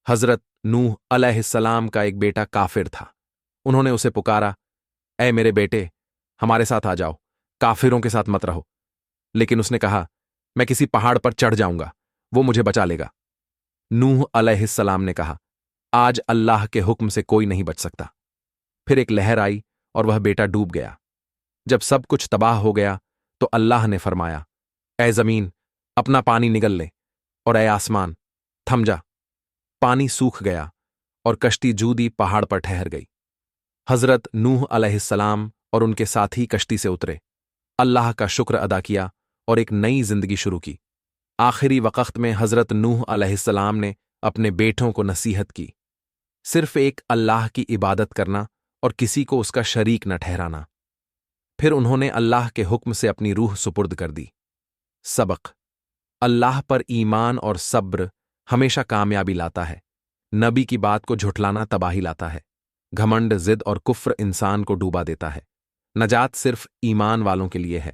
حضرت نوح علیہ السلام کا ایک بیٹا کافر تھا۔ انہوں نے اسے پکارا، اے میرے بیٹے، ہمارے ساتھ آ جاؤ، کافروں کے ساتھ مت رہو۔ لیکن اس نے کہا، میں کسی پہاڑ پر چڑھ جاؤں گا، وہ مجھے بچا لے گا۔ نوح علیہ السلام نے کہا، آج اللہ کے حکم سے کوئی نہیں بچ سکتا۔ پھر ایک لہر آئی اور وہ بیٹا ڈوب گیا۔ جب سب کچھ تباہ ہو گیا تو اللہ نے فرمایا، اے زمین، اپنا پانی نگل لے، اور اے آسمان، تھم جا۔ پانی سوکھ گیا اور کشتی جودی پہاڑ پر ٹھہر گئی۔ حضرت نوح علیہ السلام اور ان کے ساتھی کشتی سے اترے، اللہ کا شکر ادا کیا اور ایک نئی زندگی شروع کی۔ آخری وقت میں حضرت نوح علیہ السلام نے اپنے بیٹوں کو نصیحت کی، صرف ایک اللہ کی عبادت کرنا اور کسی کو اس کا شریک نہ ٹھہرانا۔ پھر انہوں نے اللہ کے حکم سے اپنی روح سپرد کر دی۔ سبق: اللہ پر ایمان اور صبر ہمیشہ کامیابی لاتا ہے۔ نبی کی بات کو جھٹلانا تباہی لاتا ہے۔ گھمنڈ، ضد اور کفر انسان کو ڈوبا دیتا ہے۔ نجات صرف ایمان والوں کے لیے ہے۔